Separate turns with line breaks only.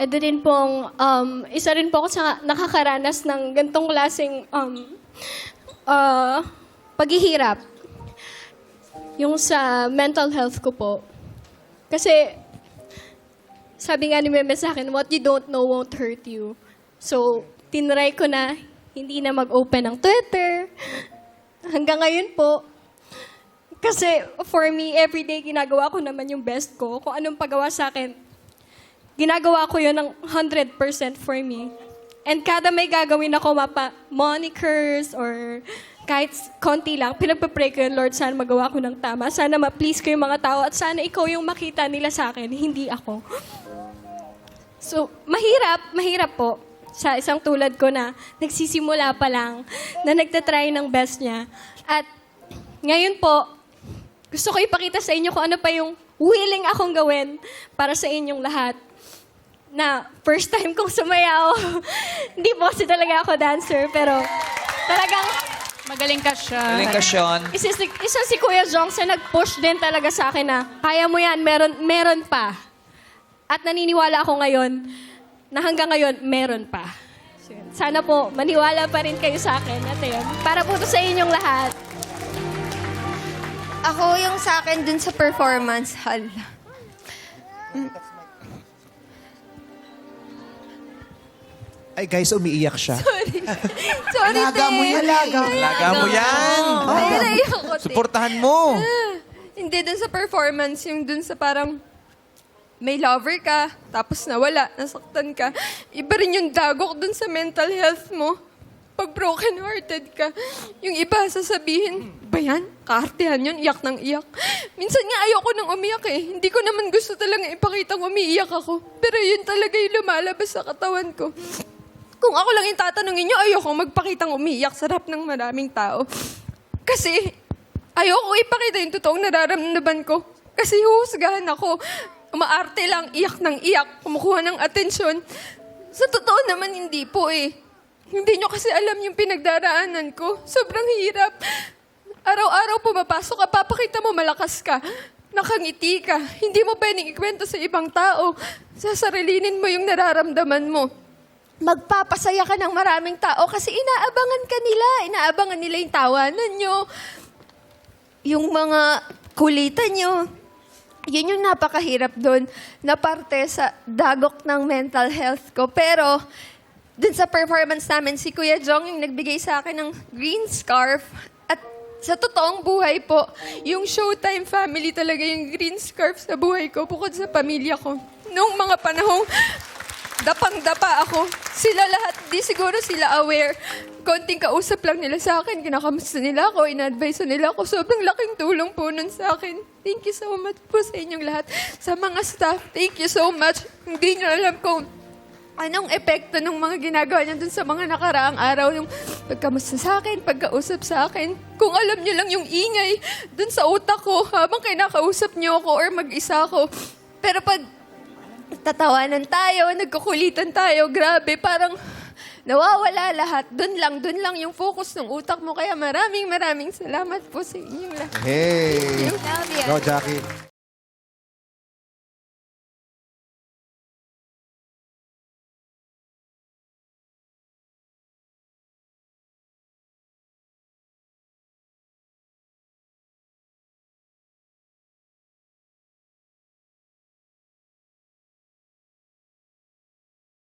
din pong, isa rin po ako sa nakakaranas ng gantong klaseng paghihirap. Yung sa mental health ko po. Kasi, sabi nga ni Meme sa akin, what you don't know won't hurt you. So, tinry ko na hindi na mag-open ng Twitter. Hanggang ngayon po. Kasi, for me, everyday ginagawa ko naman yung best ko. Kung anong pagawa sa akin, ginagawa ko yun ng 100% for me. And kada may gagawin ako, monikers or kahit konti lang, pinagpa-pray ko yun, Lord, sana magawa ko ng tama. Sana ma-please ko yung mga tao at sana ikaw yung makita nila sa akin, hindi ako. So, mahirap po sa isang tulad ko na nagsisimula pa lang, na nagtatry ng best niya. At ngayon po, gusto ko ipakita sa inyo kung ano pa yung willing akong gawin para sa inyong lahat. Na first time kong sumayaw. Hindi po kasi talaga ako dancer, pero talagang
Magaling ka siya.
Galing ka, Sean.
isa si Kuya Jong sa nag-push din talaga sa akin na kaya mo yan, meron pa. At naniniwala ako ngayon na hanggang ngayon, meron pa. So, sana po, maniwala pa rin kayo sa akin. At yun, para po to sa inyong lahat.
Ako yung sa akin dun sa performance hall.
Ay, guys, umiiyak siya.
Sorry,
Alaga mo yan.
Alaga mo yan.
Ay, naiyak ko, te.
Suportahan mo.
Hindi dun sa performance, yung dun sa parang may lover ka, tapos nawala, nasaktan ka. Iba rin yung dagok dun sa mental health mo. Pag broken-hearted ka, yung iba sasabihin, ba yan? Kaartehan yun, iyak ng iyak. Minsan nga ayoko nang umiyak eh. Hindi ko naman gusto talaga ipakitang umiiyak ako. Pero yun talaga yung lumalabas sa katawan ko. Kung ako lang yung tatanungin nyo, ayoko magpakitang umiiyak sa harap ng maraming tao. Kasi ayoko ipakita yung totoong nararamdaman ko. Kasi huhusgahan ako. Umaarte lang, iyak ng iyak, kumukuha ng atensyon. Sa totoo naman, hindi po eh. Hindi nyo kasi alam yung pinagdaraanan ko. Sobrang hirap. Araw-araw pumapasok ka, papakita mo malakas ka. Nakangiti ka. Hindi mo pwedeng ikwento sa ibang tao. Sasarilinin mo yung nararamdaman mo. Magpapasaya ka ng maraming tao kasi inaabangan ka nila. Inaabangan nila yung tawanan nyo. Yung mga kulitan nyo. Yun yung napakahirap doon na parte sa dagok ng mental health ko. Pero dun sa performance namin, si Kuya Jong yung nagbigay sa akin ng green scarf. At sa totoong buhay po, yung Showtime family talaga yung green scarf sa buhay ko, bukod sa pamilya ko. Noong mga panahong dapang-dapa ako, sila lahat, di siguro sila aware. Konting kausap lang nila sa akin, kinakamusta nila ako, ina-advise nila ako. Sobrang laking tulong po nun sa akin. Thank you so much po sa inyong lahat. Sa mga staff, thank you so much. Hindi nyo alam kung anong epekto ng mga ginagawa niyo dun sa mga nakaraang araw, yung pagkamusta sa akin, pagkausap sa akin. Kung alam niyo lang yung ingay dun sa utak ko habang kinakausap niyo ako or mag-isa ako. Pero pag tatawanan tayo, nagkukulitan tayo, grabe, parang nawawala lahat. Dun lang yung focus ng utak mo. Kaya maraming salamat po sa inyong lahat.
Hey!
Love you.
Go, Jackie.